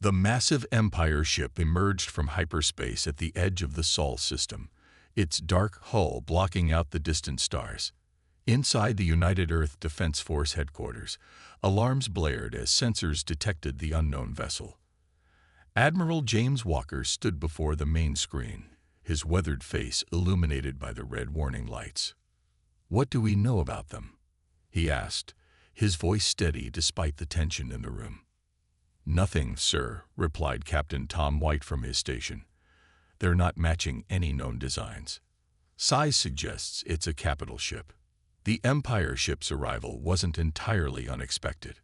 The massive Empire ship emerged from hyperspace at the edge of the Saul system, its dark hull blocking out the distant stars. Inside the United Earth Defense Force headquarters, alarms blared as sensors detected the unknown vessel. Admiral James Walker stood before the main screen, his weathered face illuminated by the red warning lights. "What do we know about them?" he asked, his voice steady despite the tension in the room. "Nothing, sir," replied Captain Tom White from his station. "They're not matching any known designs. Size suggests it's a capital ship." The Empire ship's arrival wasn't entirely unexpected.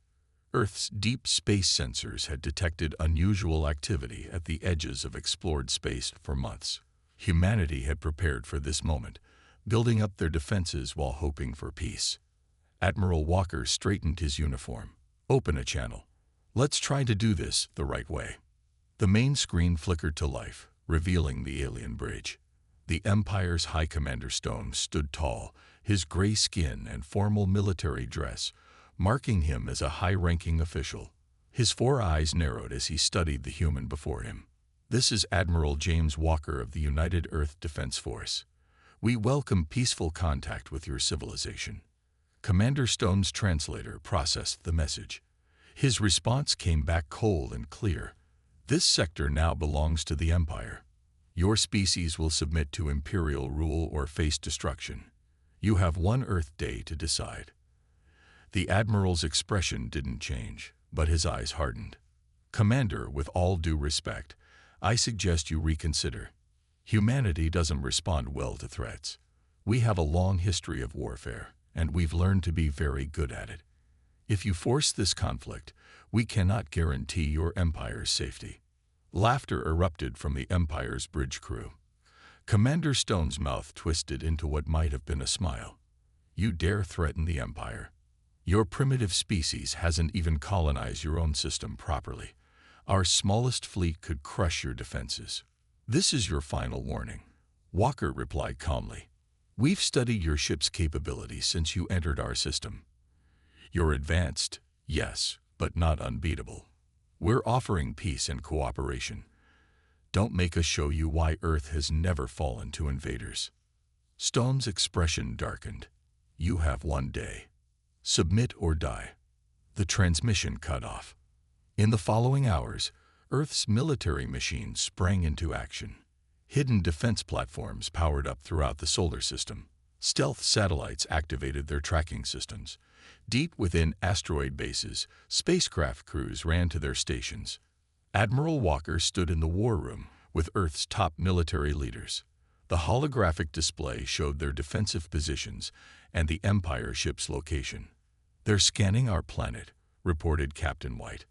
Earth's deep space sensors had detected unusual activity at the edges of explored space for months. Humanity had prepared for this moment, building up their defenses while hoping for peace. Admiral Walker straightened his uniform. "Open a channel. Let's try to do this the right way." The main screen flickered to life, revealing the alien bridge. The Empire's High Commander Stone stood tall, his gray skin and formal military dress marking him as a high-ranking official. His four eyes narrowed as he studied the human before him. "This is Admiral James Walker of the United Earth Defense Force. We welcome peaceful contact with your civilization." Commander Stone's translator processed the message. His response came back cold and clear. "This sector now belongs to the Empire. Your species will submit to Imperial rule or face destruction. You have one Earth day to decide." The Admiral's expression didn't change, but his eyes hardened. "Commander, with all due respect, I suggest you reconsider. Humanity doesn't respond well to threats. We have a long history of warfare, and we've learned to be very good at it. If you force this conflict, we cannot guarantee your Empire's safety." Laughter erupted from the Empire's bridge crew. Commander Stone's mouth twisted into what might have been a smile. "You dare threaten the Empire? Your primitive species hasn't even colonized your own system properly. Our smallest fleet could crush your defenses. This is your final warning." Walker replied calmly. "We've studied your ship's capabilities since you entered our system. You're advanced, yes, but not unbeatable. We're offering peace and cooperation. Don't make us show you why Earth has never fallen to invaders." Stone's expression darkened. "You have one day. Submit or die." The transmission cut off. In the following hours, Earth's military machines sprang into action. Hidden defense platforms powered up throughout the solar system. Stealth satellites activated their tracking systems. Deep within asteroid bases, spacecraft crews ran to their stations. Admiral Walker stood in the war room with Earth's top military leaders. The holographic display showed their defensive positions and the Empire ship's location. "They're scanning our planet," reported Captain White.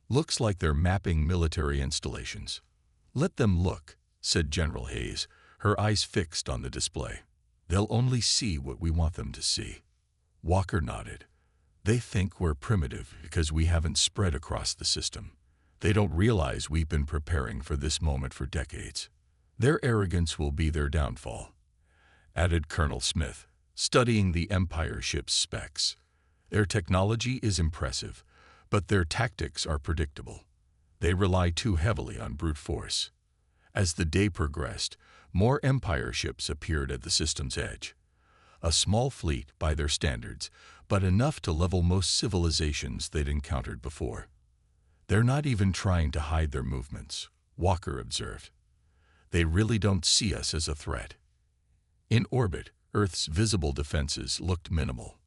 "Looks like they're mapping military installations." "Let them look," said General Hayes, her eyes fixed on the display. "They'll only see what we want them to see." Walker nodded. "They think we're primitive because we haven't spread across the system. They don't realize we've been preparing for this moment for decades. Their arrogance will be their downfall," added Colonel Smith, studying the Empire ship's specs. "Their technology is impressive, but their tactics are predictable. They rely too heavily on brute force." As the day progressed, more Empire ships appeared at the system's edge. A small fleet by their standards, but enough to level most civilizations they'd encountered before. "They're not even trying to hide their movements," Walker observed. "They really don't see us as a threat." In orbit, Earth's visible defenses looked minimal.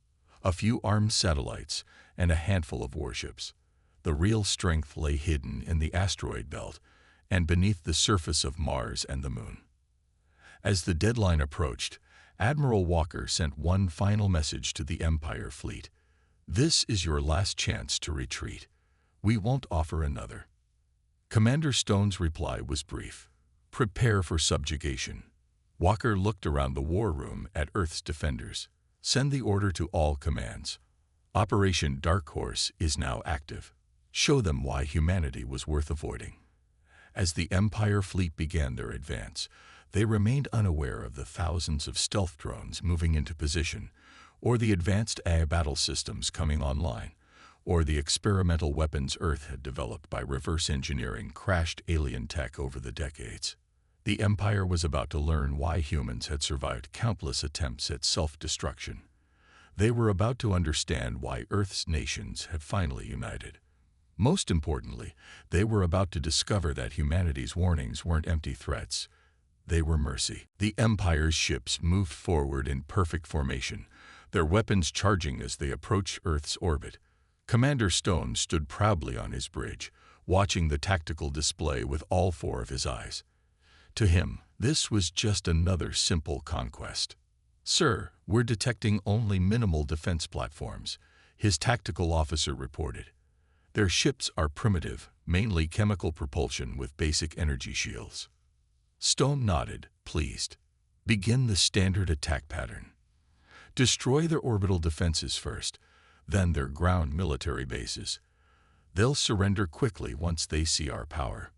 A few armed satellites and a handful of warships. The real strength lay hidden in the asteroid belt and beneath the surface of Mars and the Moon. As the deadline approached, Admiral Walker sent one final message to the Empire fleet. "This is your last chance to retreat. We won't offer another." Commander Stone's reply was brief. "Prepare for subjugation." Walker looked around the war room at Earth's defenders. "Send the order to all commands. Operation Dark Horse is now active. Show them why humanity was worth avoiding." As the Empire fleet began their advance, they remained unaware of the thousands of stealth drones moving into position or the advanced AI battle systems coming online. or the experimental weapons Earth had developed by reverse engineering crashed alien tech over the decades. The Empire was about to learn why humans had survived countless attempts at self-destruction. They were about to understand why Earth's nations had finally united. Most importantly, they were about to discover that humanity's warnings weren't empty threats. They were mercy. The Empire's ships moved forward in perfect formation, their weapons charging as they approached Earth's orbit. Commander Stone stood proudly on his bridge, watching the tactical display with all four of his eyes. To him, this was just another simple conquest. "Sir, we're detecting only minimal defense platforms," his tactical officer reported. "Their ships are primitive, mainly chemical propulsion with basic energy shields." Stone nodded, pleased. "Begin the standard attack pattern. Destroy their orbital defenses first, then their ground military bases. They'll surrender quickly once they see our power."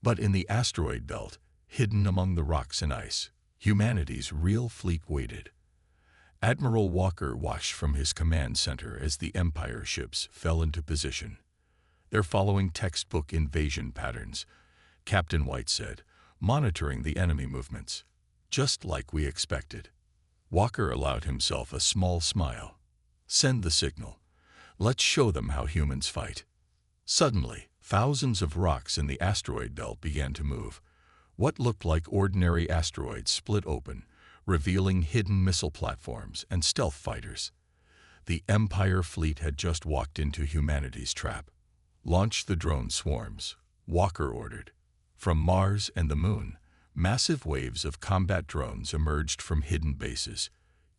But in the asteroid belt, hidden among the rocks and ice, humanity's real fleet waited. Admiral Walker watched from his command center as the Empire ships fell into position. "They're following textbook invasion patterns," Captain White said, monitoring the enemy movements. "Just like we expected." Walker allowed himself a small smile. "Send the signal. Let's show them how humans fight." Suddenly, thousands of rocks in the asteroid belt began to move. What looked like ordinary asteroids split open, revealing hidden missile platforms and stealth fighters. The Empire fleet had just walked into humanity's trap. "Launch the drone swarms," Walker ordered. From Mars and the Moon, massive waves of combat drones emerged from hidden bases.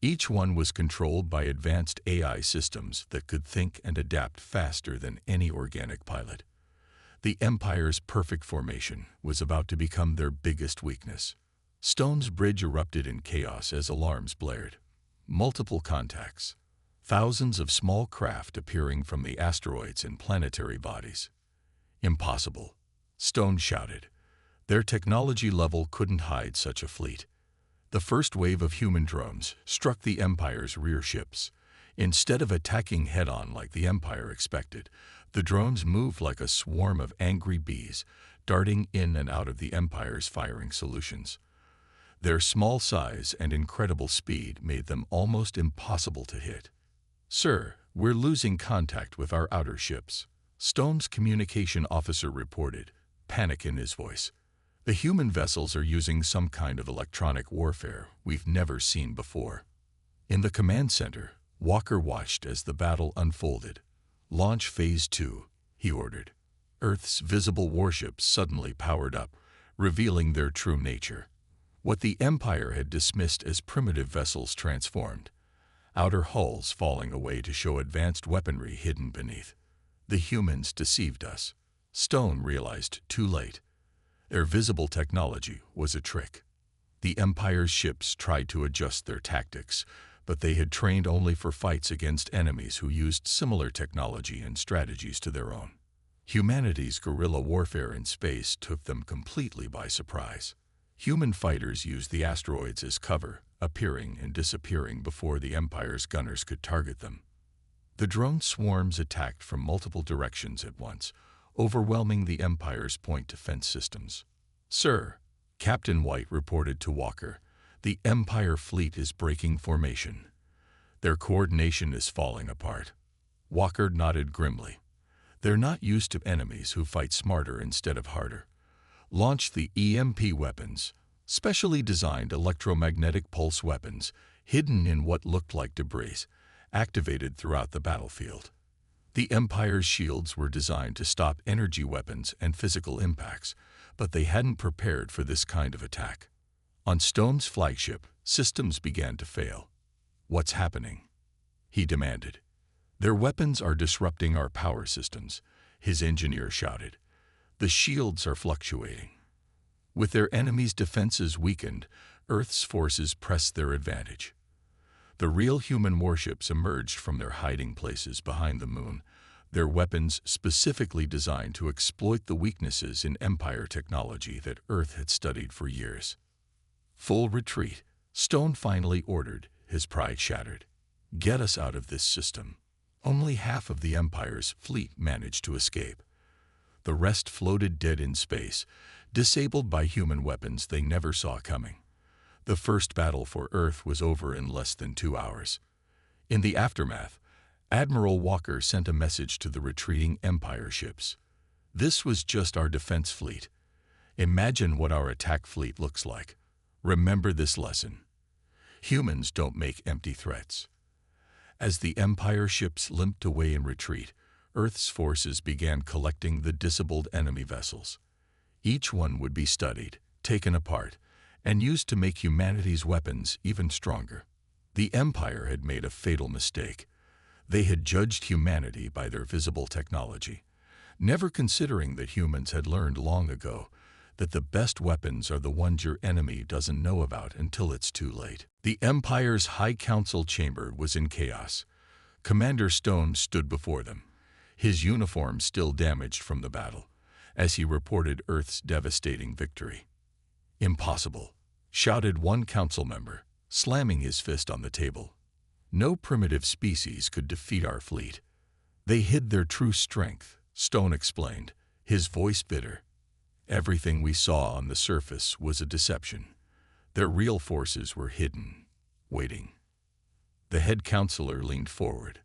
Each one was controlled by advanced AI systems that could think and adapt faster than any organic pilot. The Empire's perfect formation was about to become their biggest weakness. Stone's bridge erupted in chaos as alarms blared. Multiple contacts. Thousands of small craft appearing from the asteroids and planetary bodies. "Impossible," Stone shouted. Their technology level couldn't hide such a fleet. The first wave of human drones struck the Empire's rear ships. Instead of attacking head-on like the Empire expected, the drones moved like a swarm of angry bees, darting in and out of the Empire's firing solutions. Their small size and incredible speed made them almost impossible to hit. "Sir, we're losing contact with our outer ships," Stone's communication officer reported, panic in his voice. "The human vessels are using some kind of electronic warfare we've never seen before." In the command center, Walker watched as the battle unfolded. "Launch Phase 2, he ordered. Earth's visible warships suddenly powered up, revealing their true nature. What the Empire had dismissed as primitive vessels transformed, outer hulls falling away to show advanced weaponry hidden beneath. The humans deceived us. Stone realized too late. Their visible technology was a trick. The Empire's ships tried to adjust their tactics, but they had trained only for fights against enemies who used similar technology and strategies to their own. Humanity's guerrilla warfare in space took them completely by surprise. Human fighters used the asteroids as cover, appearing and disappearing before the Empire's gunners could target them. The drone swarms attacked from multiple directions at once, overwhelming the Empire's point defense systems. "Sir," Captain White reported to Walker, "the Empire fleet is breaking formation. Their coordination is falling apart." Walker nodded grimly. "They're not used to enemies who fight smarter instead of harder. Launch the EMP weapons, specially designed electromagnetic pulse weapons, hidden in what looked like debris, activated throughout the battlefield." The Empire's shields were designed to stop energy weapons and physical impacts, but they hadn't prepared for this kind of attack. On Stone's flagship, systems began to fail. "What's happening?" he demanded. "Their weapons are disrupting our power systems," his engineer shouted. "The shields are fluctuating." With their enemies' defenses weakened, Earth's forces pressed their advantage. The real human warships emerged from their hiding places behind the Moon, their weapons specifically designed to exploit the weaknesses in Empire technology that Earth had studied for years. "Full retreat," Stone finally ordered, his pride shattered. "Get us out of this system." Only half of the Empire's fleet managed to escape. The rest floated dead in space, disabled by human weapons they never saw coming. The first battle for Earth was over in less than 2 hours. In the aftermath, Admiral Walker sent a message to the retreating Empire ships. "This was just our defense fleet. Imagine what our attack fleet looks like. Remember this lesson. Humans don't make empty threats." As the Empire ships limped away in retreat, Earth's forces began collecting the disabled enemy vessels. Each one would be studied, taken apart, and used to make humanity's weapons even stronger. The Empire had made a fatal mistake. They had judged humanity by their visible technology, never considering that humans had learned long ago that the best weapons are the ones your enemy doesn't know about until it's too late. The Empire's High Council chamber was in chaos. Commander Stone stood before them, his uniform still damaged from the battle, as he reported Earth's devastating victory. "Impossible," shouted one council member, slamming his fist on the table. "No primitive species could defeat our fleet." "They hid their true strength," Stone explained, his voice bitter. "Everything we saw on the surface was a deception. Their real forces were hidden, waiting." The head counselor leaned forward.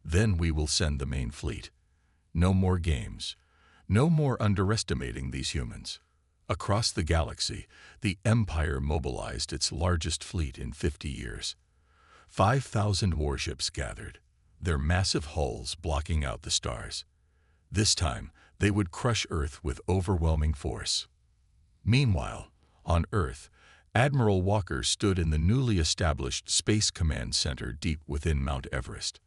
"Then we will send the main fleet. No more games. No more underestimating these humans." Across the galaxy, the Empire mobilized its largest fleet in 50 years. 5,000 warships gathered, their massive hulls blocking out the stars. This time, they would crush Earth with overwhelming force. Meanwhile, on Earth, Admiral Walker stood in the newly established Space Command Center deep within Mount Everest.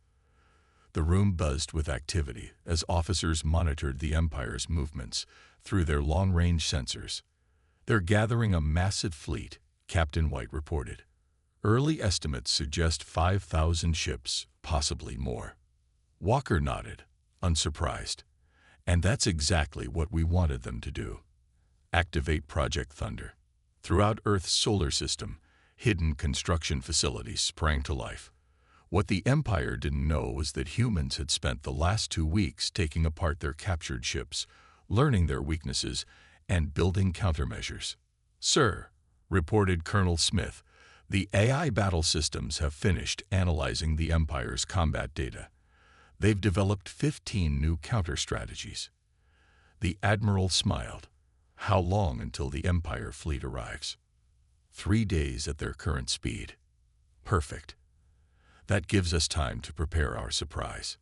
The room buzzed with activity as officers monitored the Empire's movements through their long-range sensors. "They're gathering a massive fleet," Captain White reported. "Early estimates suggest 5,000 ships, possibly more." Walker nodded, unsurprised. "And that's exactly what we wanted them to do. Activate Project Thunder." Throughout Earth's solar system, hidden construction facilities sprang to life. What the Empire didn't know was that humans had spent the last 2 weeks taking apart their captured ships, learning their weaknesses, and building countermeasures. "Sir," reported Colonel Smith, "the AI battle systems have finished analyzing the Empire's combat data. They've developed 15 new counter-strategies." The Admiral smiled. "How long until the Empire fleet arrives?" 3 days at their current speed." "Perfect. That gives us time to prepare our surprise."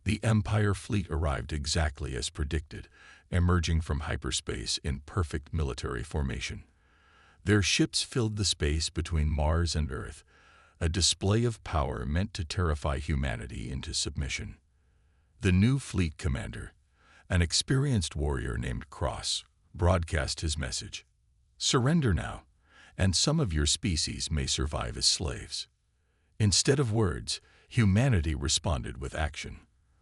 The Empire fleet arrived exactly as predicted, emerging from hyperspace in perfect military formation. Their ships filled the space between Mars and Earth, a display of power meant to terrify humanity into submission. The new fleet commander, an experienced warrior named Cross, broadcast his message. "Surrender now, and some of your species may survive as slaves." Instead of words, humanity responded with action.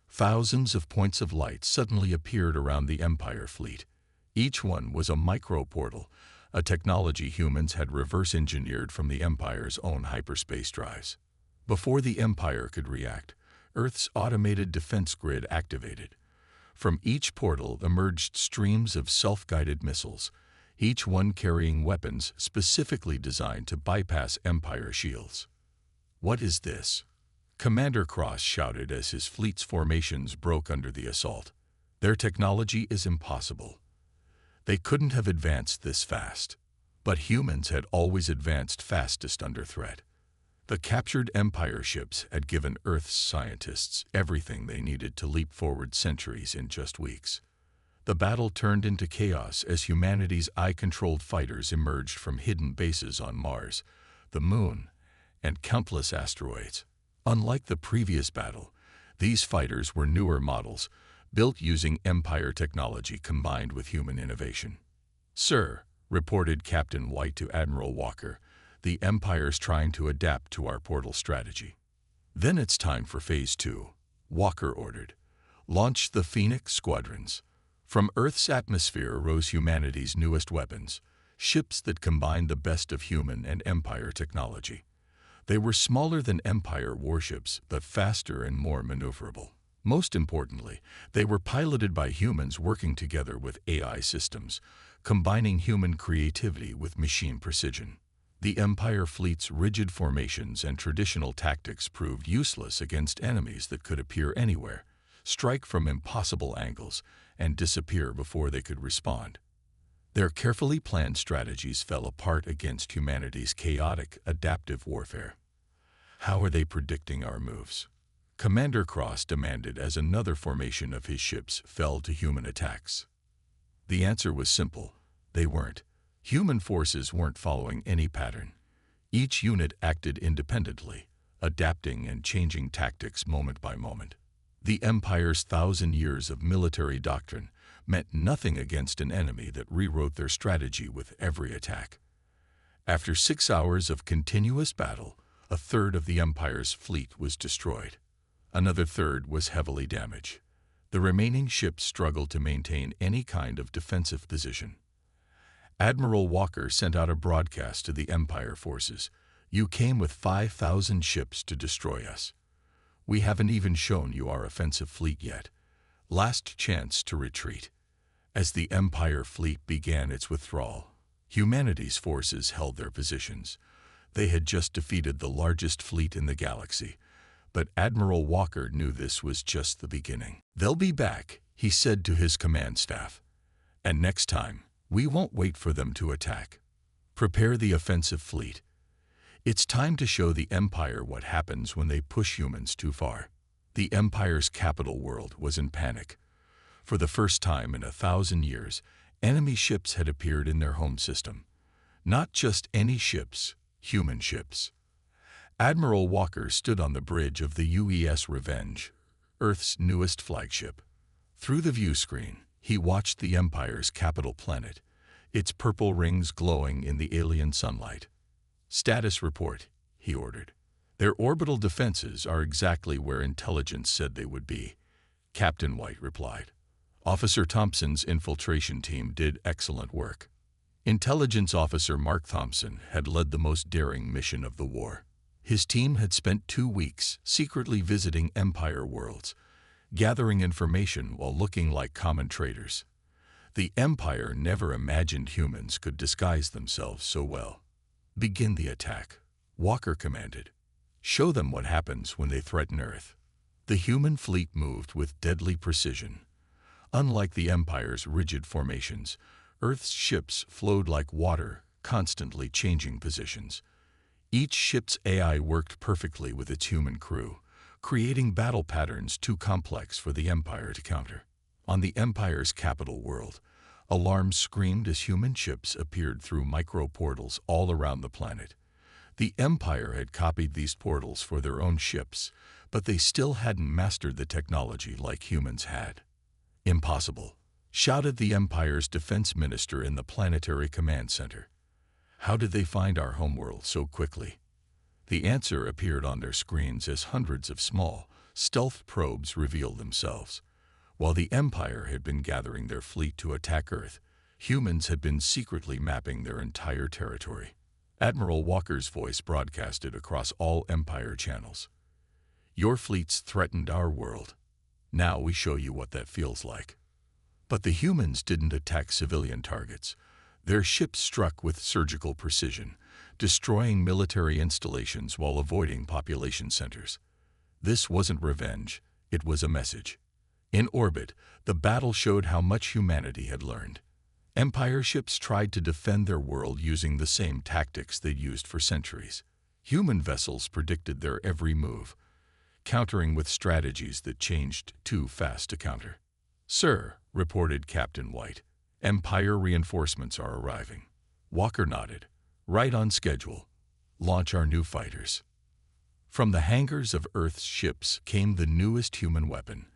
Thousands of points of light suddenly appeared around the Empire fleet. Each one was a micro-portal, a technology humans had reverse-engineered from the Empire's own hyperspace drives. Before the Empire could react, Earth's automated defense grid activated. From each portal emerged streams of self-guided missiles, each one carrying weapons specifically designed to bypass Empire shields. "What is this?" Commander Cross shouted as his fleet's formations broke under the assault. "Their technology is impossible. They couldn't have advanced this fast." But humans had always advanced fastest under threat. The captured Empire ships had given Earth's scientists everything they needed to leap forward centuries in just weeks. The battle turned into chaos as humanity's eye-controlled fighters emerged from hidden bases on Mars, the Moon, and countless asteroids. Unlike the previous battle, these fighters were newer models, built using Empire technology combined with human innovation. "Sir," reported Captain White to Admiral Walker, "the Empire's trying to adapt to our portal strategy." "Then it's time for Phase 2, Walker ordered. "Launch the Phoenix squadrons." From Earth's atmosphere rose humanity's newest weapons, ships that combined the best of human and Empire technology. They were smaller than Empire warships, but faster and more maneuverable. Most importantly, they were piloted by humans working together with AI systems, combining human creativity with machine precision. The Empire fleet's rigid formations and traditional tactics proved useless against enemies that could appear anywhere, strike from impossible angles, and disappear before they could respond. Their carefully planned strategies fell apart against humanity's chaotic, adaptive warfare. How are they predicting our moves? Commander Cross demanded as another formation of his ships fell to human attacks. The answer was simple: they weren't. Human forces weren't following any pattern. Each unit acted independently, adapting and changing tactics moment by moment. The Empire's 1,000 years of military doctrine meant nothing against an enemy that rewrote their strategy with every attack. After 6 hours of continuous battle, a third of the Empire's fleet was destroyed. Another third was heavily damaged. The remaining ships struggled to maintain any kind of defensive position. Admiral Walker sent out a broadcast to the Empire forces. "You came with 5,000 ships to destroy us. We haven't even shown you our offensive fleet yet. Last chance to retreat." As the Empire fleet began its withdrawal, humanity's forces held their positions. They had just defeated the largest fleet in the galaxy, but Admiral Walker knew this was just the beginning. "They'll be back," he said to his command staff. "And next time, we won't wait for them to attack. Prepare the offensive fleet. It's time to show the Empire what happens when they push humans too far." The Empire's capital world was in panic. For the first time in 1,000 years, enemy ships had appeared in their home system. Not just any ships, human ships. Admiral Walker stood on the bridge of the UES Revenge, Earth's newest flagship. Through the view screen, he watched the Empire's capital planet, its purple rings glowing in the alien sunlight. "Status report," he ordered. "Their orbital defenses are exactly where intelligence said they would be," Captain White replied. "Officer Thompson's infiltration team did excellent work." Intelligence Officer Mark Thompson had led the most daring mission of the war. His team had spent 2 weeks secretly visiting Empire worlds, gathering information while looking like common traders. The Empire never imagined humans could disguise themselves so well. "Begin the attack," Walker commanded. "Show them what happens when they threaten Earth." The human fleet moved with deadly precision. Unlike the Empire's rigid formations, Earth's ships flowed like water, constantly changing positions. Each ship's AI worked perfectly with its human crew, creating battle patterns too complex for the Empire to counter. On the Empire's capital world, alarms screamed as human ships appeared through micro-portals all around the planet. The Empire had copied these portals for their own ships, but they still hadn't mastered the technology like humans had. "Impossible," shouted the Empire's defense minister in the planetary command center. "How did they find our homeworld so quickly?" The answer appeared on their screens as hundreds of small, stealth probes revealed themselves. While the Empire had been gathering their fleet to attack Earth, humans had been secretly mapping their entire territory. Admiral Walker's voice broadcasted across all Empire channels. "Your fleets threatened our world. Now we show you what that feels like." But the humans didn't attack civilian targets. Their ships struck with surgical precision, destroying military installations while avoiding population centers. This wasn't revenge, it was a message. In orbit, the battle showed how much humanity had learned. Empire ships tried to defend their world using the same tactics they'd used for centuries. Human vessels predicted their every move, countering with strategies that changed too fast to counter. "Sir," reported Captain White, "Empire reinforcements are arriving." Walker nodded. "Right on schedule. Launch our new fighters." From the hangars of Earth's ships came the newest human weapon,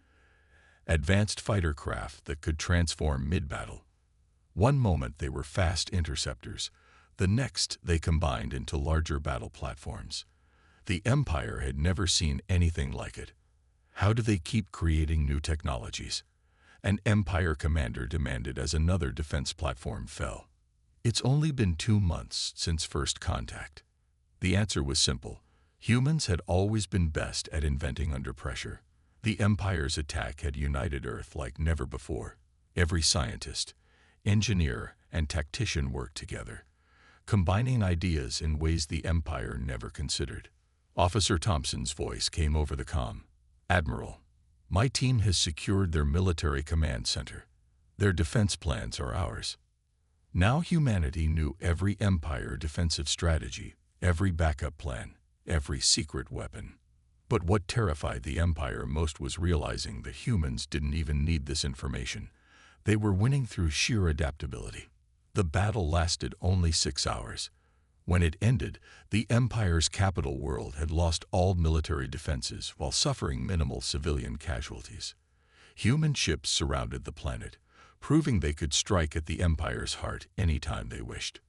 advanced fighter craft that could transform mid-battle. One moment they were fast interceptors, the next they combined into larger battle platforms. The Empire had never seen anything like it. How do they keep creating new technologies? An Empire commander demanded as another defense platform fell. "It's only been 2 months since first contact." The answer was simple: Humans had always been best at inventing under pressure. The Empire's attack had united Earth like never before. Every scientist, engineer, and tactician worked together, combining ideas in ways the Empire never considered. Officer Thompson's voice came over the comm. "Admiral, my team has secured their military command center. Their defense plans are ours." Now humanity knew every Empire defensive strategy, every backup plan, every secret weapon. But what terrified the Empire most was realizing that humans didn't even need this information. They were winning through sheer adaptability. The battle lasted only 6 hours. When it ended, the Empire's capital world had lost all military defenses while suffering minimal civilian casualties. Human ships surrounded the planet, proving they could strike at the Empire's heart anytime they wished.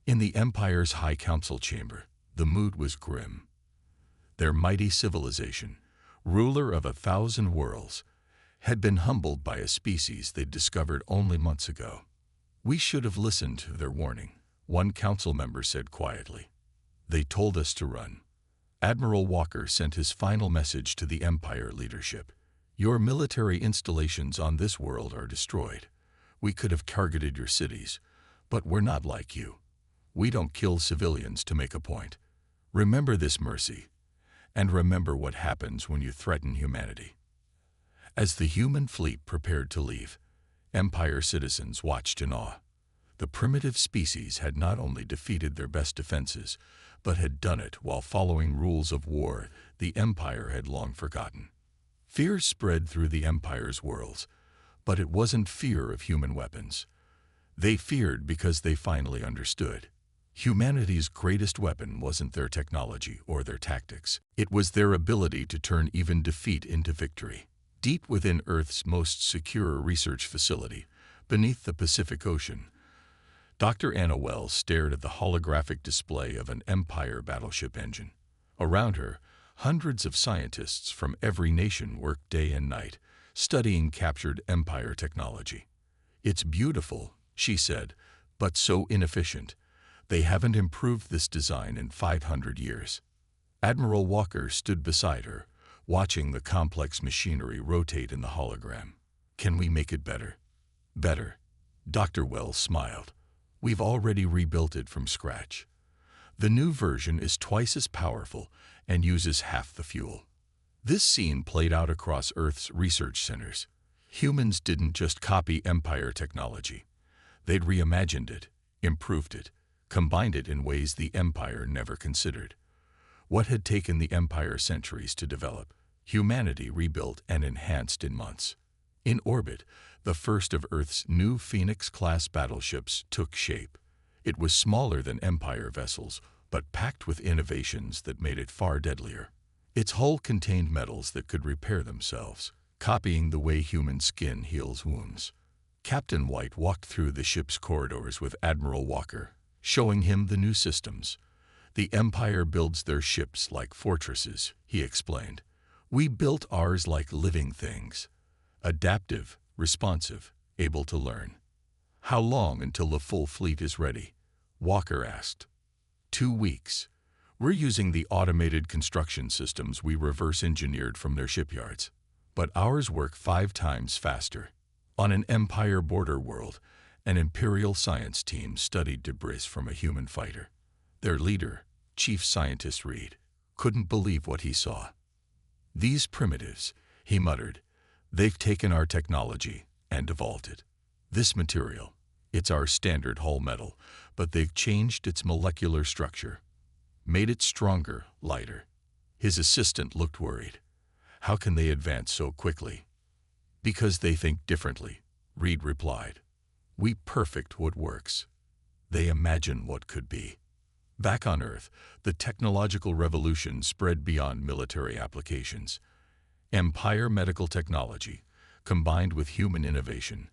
In the Empire's High Council chamber, the mood was grim. Their mighty civilization, ruler of 1,000 worlds, had been humbled by a species they'd discovered only months ago. "We should have listened to their warning," one council member said quietly. "They told us to run." Admiral Walker sent his final message to the Empire leadership. "Your military installations on this world are destroyed. We could have targeted your cities, but we're not like you. We don't kill civilians to make a point. Remember this, Mercy, and remember what happens when you threaten humanity." As the human fleet prepared to leave, Empire citizens watched in awe. The primitive species had not only defeated their best defenses, but had done it while following rules of war the Empire had long forgotten. Fear spread through the Empire's worlds, but it wasn't fear of human weapons. They feared because they finally understood. Humanity's greatest weapon wasn't their technology or their tactics. It was their ability to turn even defeat into victory. Deep within Earth's most secure research facility, beneath the Pacific Ocean, Dr. Anna Wells stared at the holographic display of an Empire battleship engine. Around her, hundreds of scientists from every nation worked day and night, studying captured Empire technology. "It's beautiful," she said, "but so inefficient. They haven't improved this design in 500 years. Admiral Walker stood beside her, watching the complex machinery rotate in the hologram. "Can we make it better?" "Better." Dr. Wells smiled. "We've already rebuilt it from scratch. The new version is twice as powerful and uses half the fuel." This scene played out across Earth's research centers. Humans didn't just copy Empire technology. They'd reimagined it, improved it, combined it in ways the Empire never considered. What had taken the Empire centuries to develop, humanity rebuilt and enhanced in months. In orbit, the first of Earth's new Phoenix-class battleships took shape. It was smaller than Empire vessels, but packed with innovations that made it far deadlier. Its hull contained metals that could repair themselves, copying the way human skin heals wounds. Captain White walked through the ship's corridors with Admiral Walker, showing him the new systems. "The Empire builds their ships like fortresses," he explained. "We built ours like living things. Adaptive, responsive, able to learn." "How long until the full fleet is ready?" Walker asked. 2 weeks. We're using the automated construction systems we reverse-engineered from their shipyards. But ours work 5 times faster." On an Empire border world, an Imperial science team studied debris from a human fighter. Their leader, Chief Scientist Reed, couldn't believe what he saw. "These primitives," he muttered, "they've taken our technology and evolved it. This material, it's our standard hull metal, but they've changed its molecular structure, made it stronger, lighter." His assistant looked worried. "How can they advance so quickly?" "Because they think differently," Reed replied. "We perfect what works. They imagine what could be." Back on Earth, the technological revolution spread beyond military applications. Empire medical technology, combined with human innovation,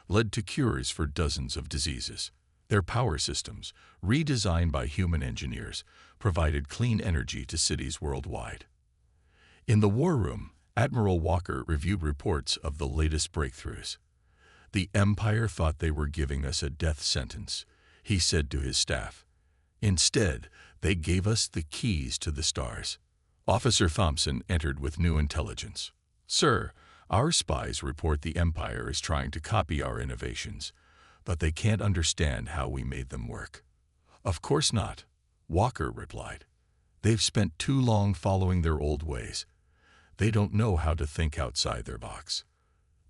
led to cures for dozens of diseases. Their power systems, redesigned by human engineers, provided clean energy to cities worldwide. In the war room, Admiral Walker reviewed reports of the latest breakthroughs. "The Empire thought they were giving us a death sentence," he said to his staff. Instead, they gave us the keys to the stars. Officer Thompson entered with new intelligence. Sir, our spies report the Empire is trying to copy our innovations, but they can't understand how we made them work. Of course not, Walker replied. They've spent too long following their old ways. They don't know how to think outside their box.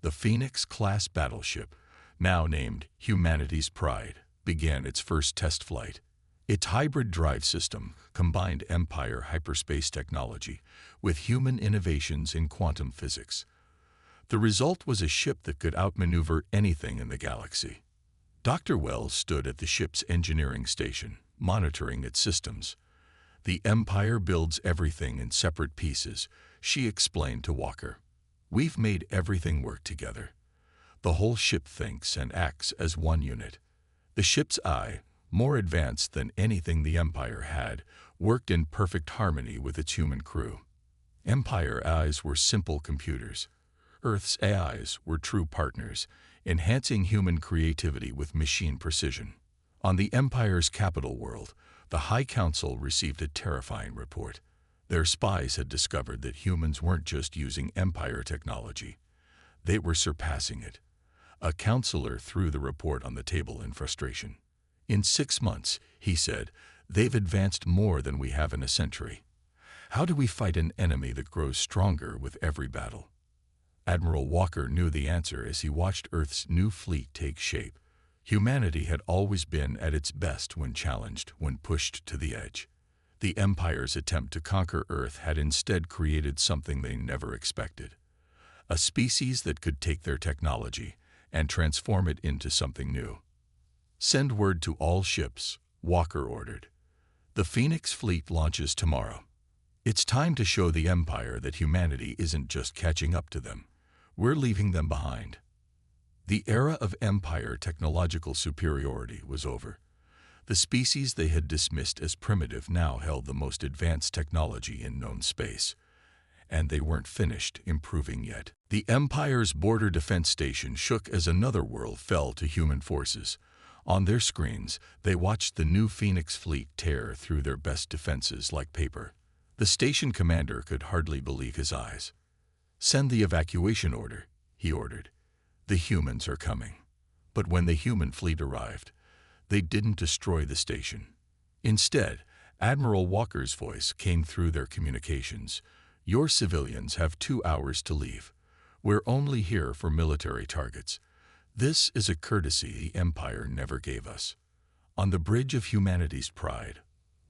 The Phoenix-class battleship, now named Humanity's Pride, began its first test flight. Its hybrid drive system combined Empire hyperspace technology with human innovations in quantum physics. The result was a ship that could outmaneuver anything in the galaxy. Dr. Wells stood at the ship's engineering station, monitoring its systems. The Empire builds everything in separate pieces, she explained to Walker. We've made everything work together. The whole ship thinks and acts as one unit. The ship's eye, more advanced than anything the Empire had, worked in perfect harmony with its human crew. Empire eyes were simple computers. Earth's AIs were true partners, enhancing human creativity with machine precision. On the Empire's capital world, the High Council received a terrifying report. Their spies had discovered that humans weren't just using Empire technology. They were surpassing it. A counselor threw the report on the table in frustration. In 6 months, he said, they've advanced more than we have in a century. How do we fight an enemy that grows stronger with every battle? Admiral Walker knew the answer as he watched Earth's new fleet take shape. Humanity had always been at its best when challenged, when pushed to the edge. The Empire's attempt to conquer Earth had instead created something they never expected. A species that could take their technology and transform it into something new. Send word to all ships, Walker ordered. The Phoenix fleet launches tomorrow. It's time to show the Empire that humanity isn't just catching up to them. We're leaving them behind. The era of Empire technological superiority was over. The species they had dismissed as primitive now held the most advanced technology in known space. And they weren't finished improving yet. The Empire's border defense station shook as another world fell to human forces. On their screens, they watched the new Phoenix fleet tear through their best defenses like paper. The station commander could hardly believe his eyes. Send the evacuation order, he ordered. The humans are coming. But when the human fleet arrived, they didn't destroy the station. Instead, Admiral Walker's voice came through their communications. Your civilians have 2 hours to leave. We're only here for military targets. This is a courtesy the Empire never gave us. On the bridge of humanity's pride,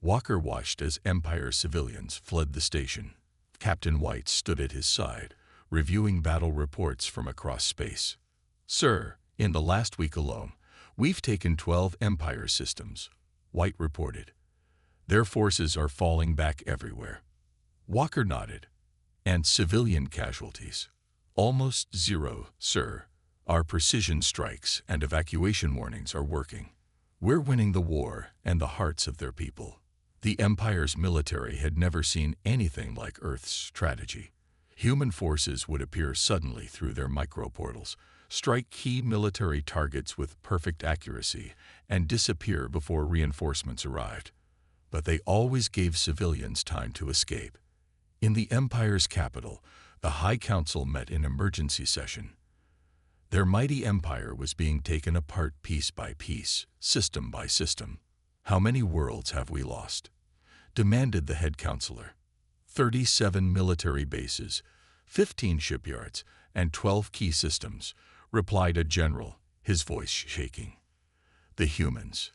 Walker watched as Empire civilians fled the station. Captain White stood at his side, reviewing battle reports from across space. Sir, in the last week alone, we've taken 12 Empire systems, White reported. Their forces are falling back everywhere. Walker nodded. And civilian casualties? Almost zero, sir. Our precision strikes and evacuation warnings are working. We're winning the war and the hearts of their people. The Empire's military had never seen anything like Earth's strategy. Human forces would appear suddenly through their microportals, strike key military targets with perfect accuracy, and disappear before reinforcements arrived. But they always gave civilians time to escape. In the Empire's capital, the High Council met in emergency session. Their mighty empire was being taken apart piece by piece, system by system. How many worlds have we lost? Demanded the head counselor. 37 military bases, 15 shipyards, and 12 key systems, replied a general, his voice shaking. The humans.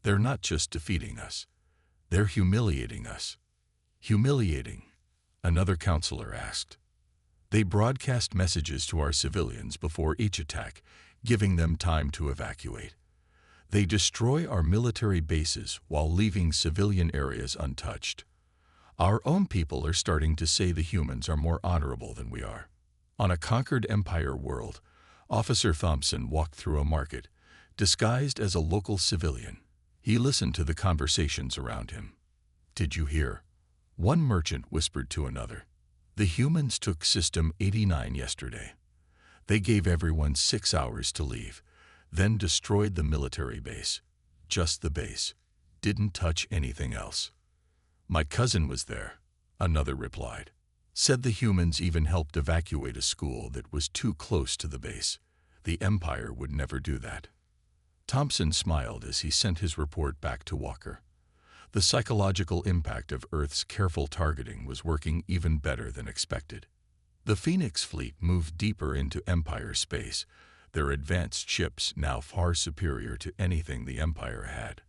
They're not just defeating us. They're humiliating us. Humiliating? Another counselor asked. They broadcast messages to our civilians before each attack, giving them time to evacuate. They destroy our military bases while leaving civilian areas untouched. Our own people are starting to say the humans are more honorable than we are. On a conquered Empire world, Officer Thompson walked through a market, disguised as a local civilian. He listened to the conversations around him. Did you hear? One merchant whispered to another. The humans took System 89 yesterday. They gave everyone 6 hours to leave, then destroyed the military base. Just the base. didn't touch anything else. My cousin was there, another replied. Said the humans even helped evacuate a school that was too close to the base. The Empire would never do that. Thompson smiled as he sent his report back to Walker. The psychological impact of Earth's careful targeting was working even better than expected. The Phoenix fleet moved deeper into Empire space, their advanced ships now far superior to anything the Empire had.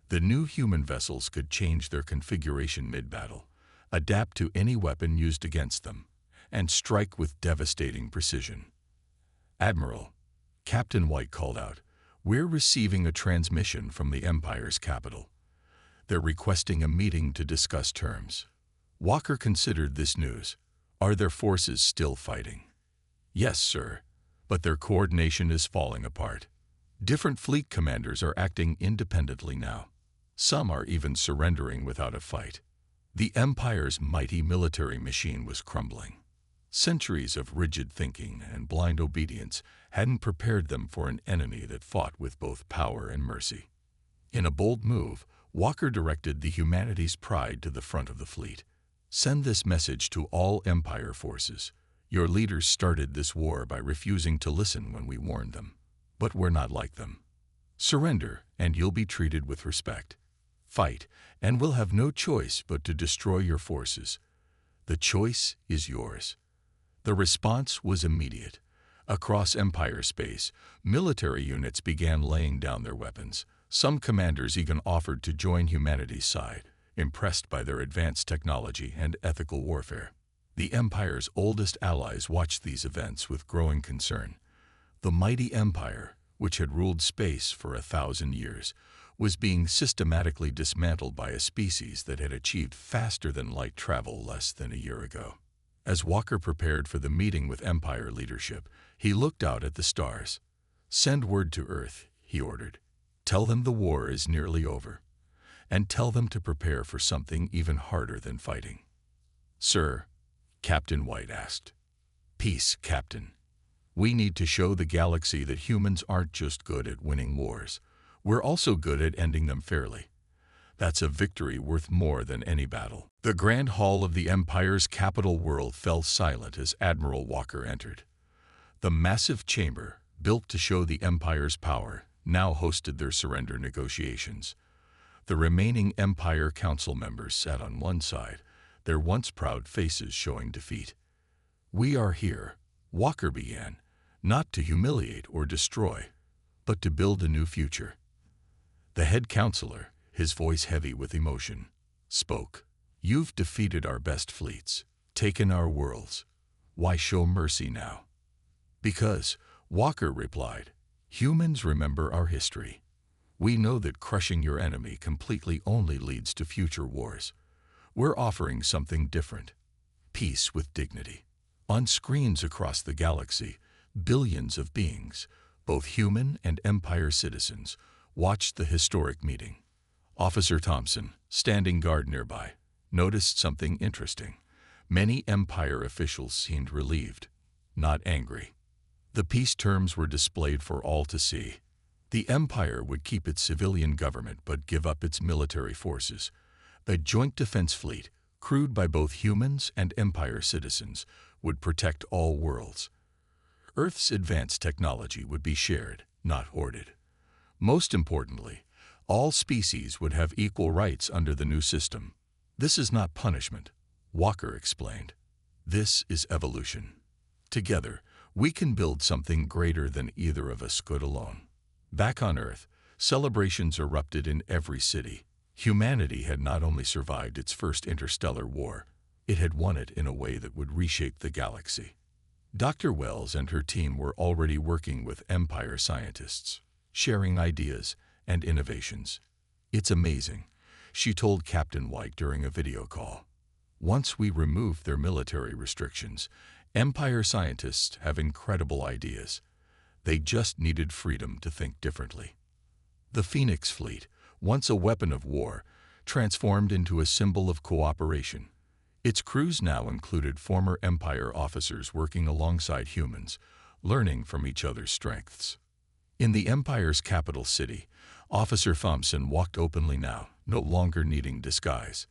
The new human vessels could change their configuration mid-battle, adapt to any weapon used against them, and strike with devastating precision. "Admiral," Captain White called out, "we're receiving a transmission from the Empire's capital. They're requesting a meeting to discuss terms." Walker considered this news. "Are their forces still fighting?" "Yes, sir, but their coordination is falling apart. Different fleet commanders are acting independently now. Some are even surrendering without a fight." The Empire's mighty military machine was crumbling. Centuries of rigid thinking and blind obedience hadn't prepared them for an enemy that fought with both power and mercy. In a bold move, Walker directed the Humanity's Pride to the front of the fleet. "Send this message to all Empire forces. Your leaders started this war by refusing to listen when we warned them. But we're not like them. Surrender, and you'll be treated with respect. Fight, and we'll have no choice but to destroy your forces. The choice is yours." The response was immediate. Across Empire space, military units began laying down their weapons. Some commanders even offered to join humanity's side, impressed by their advanced technology and ethical warfare. The Empire's oldest allies watched these events with growing concern. The mighty Empire, which had ruled space for 1,000 years, was being systematically dismantled by a species that had achieved faster-than-light travel less than a year ago. As Walker prepared for the meeting with Empire leadership, he looked out at the stars. "Send word to Earth," he ordered. "Tell them the war is nearly over. And tell them to prepare for something even harder than fighting." "Sir," Captain White asked. "Peace, Captain. We need to show the galaxy that humans aren't just good at winning wars. We're also good at ending them fairly. That's a victory worth more than any battle." The grand hall of the Empire's capital world fell silent as Admiral Walker entered. The massive chamber, built to show the Empire's power, now hosted their surrender negotiations. The remaining Empire Council members sat on one side, their once proud faces showing defeat. "We are here," Walker began, "not to humiliate or destroy, but to build a new future." The head counselor, his voice heavy with emotion, spoke. "You've defeated our best fleets, taken our worlds. Why show mercy now?" "Because," Walker replied, "humans remember our history. We know that crushing your enemy completely only leads to future wars. We're offering something different. Peace with dignity." On screens across the galaxy, billions of beings, both human and Empire citizens, watched the historic meeting. Officer Thompson, standing guard nearby, noticed something interesting. Many Empire officials seemed relieved, not angry. The peace terms were displayed for all to see. The Empire would keep its civilian government but give up its military forces. A joint defense fleet, crewed by both humans and Empire citizens, would protect all worlds. Earth's advanced technology would be shared, not hoarded. Most importantly, all species would have equal rights under the new system. "This is not punishment," Walker explained. "This is evolution. Together, we can build something greater than either of us could alone." Back on Earth, celebrations erupted in every city. Humanity had not only survived its first interstellar war, it had won it in a way that would reshape the galaxy. Dr. Wells and her team were already working with Empire scientists, sharing ideas and innovations. "It's amazing," she told Captain White during a video call. "Once we remove their military restrictions, Empire scientists have incredible ideas. They just needed freedom to think differently." The Phoenix fleet, once a weapon of war, transformed into a symbol of cooperation. Its crews now included former Empire officers working alongside humans, learning from each other's strengths. In the Empire's capital city, Officer Thompson walked openly now, no longer needing disguise.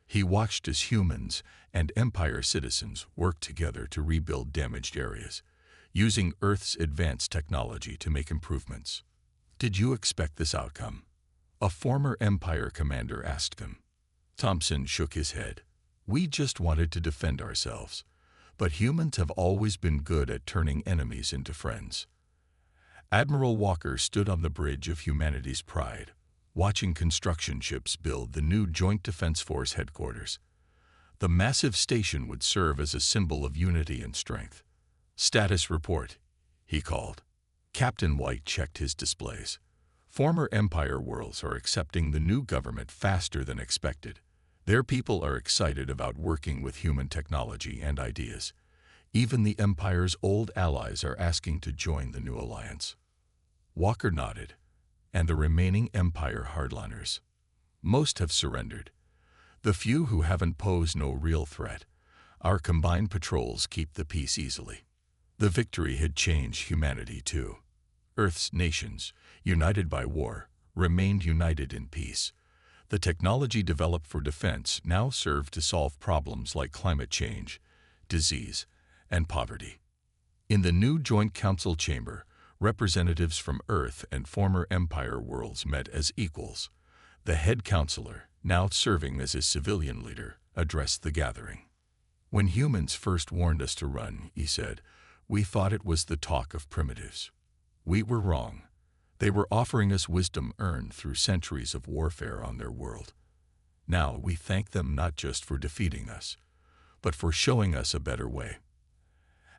He watched as humans and Empire citizens worked together to rebuild damaged areas, using Earth's advanced technology to make improvements. "Did you expect this outcome?" a former Empire commander asked him. Thompson shook his head. "We just wanted to defend ourselves. But humans have always been good at turning enemies into friends." Admiral Walker stood on the bridge of humanity's pride, watching construction ships build the new Joint Defense Force headquarters. The massive station would serve as a symbol of unity and strength. "Status report," he called. Captain White checked his displays. "Former Empire worlds are accepting the new government faster than expected. Their people are excited about working with human technology and ideas. Even the Empire's old allies are asking to join the new alliance." Walker nodded. "And the remaining Empire hardliners? Most have surrendered. The few who haven't posed no real threat. Our combined patrols keep the peace easily." The victory had changed humanity too. Earth's nations, united by war, remained united in peace. The technology developed for defense now served to solve problems like climate change, disease, and poverty. In the new Joint Council chamber, representatives from Earth and former Empire worlds met as equals. The head counselor, now serving as a civilian leader, addressed the gathering. "When humans first warned us to run," he said, "we thought it was the talk of primitives. We were wrong. They were offering us wisdom earned through centuries of warfare on their world. Now we thank them not just for defeating us, but for showing us a better way."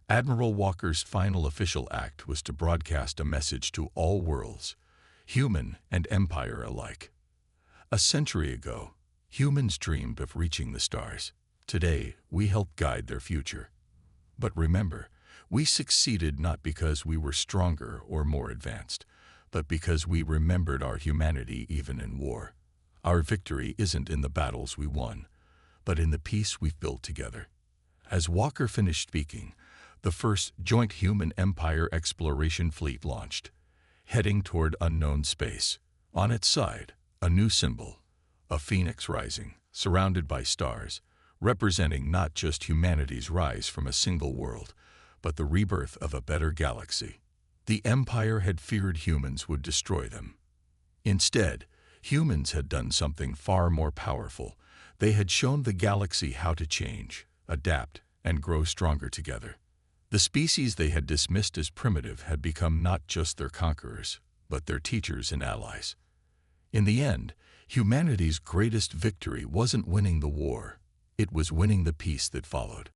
Admiral Walker's final official act was to broadcast a message to all worlds, human and Empire alike. A century ago, humans dreamed of reaching the stars. Today, we help guide their future. But remember, we succeeded not because we were stronger or more advanced, but because we remembered our humanity even in war. Our victory isn't in the battles we won, but in the peace we've built together. As Walker finished speaking, the first joint human-Empire exploration fleet launched, heading toward unknown space. On its side, a new symbol, a phoenix rising, surrounded by stars, representing not just humanity's rise from a single world, but the rebirth of a better galaxy. The Empire had feared humans would destroy them. Instead, humans had done something far more powerful. They had shown the galaxy how to change, adapt, and grow stronger together. The species they had dismissed as primitive had become not just their conquerors, but their teachers and allies. In the end, humanity's greatest victory wasn't winning the war, it was winning the peace that followed.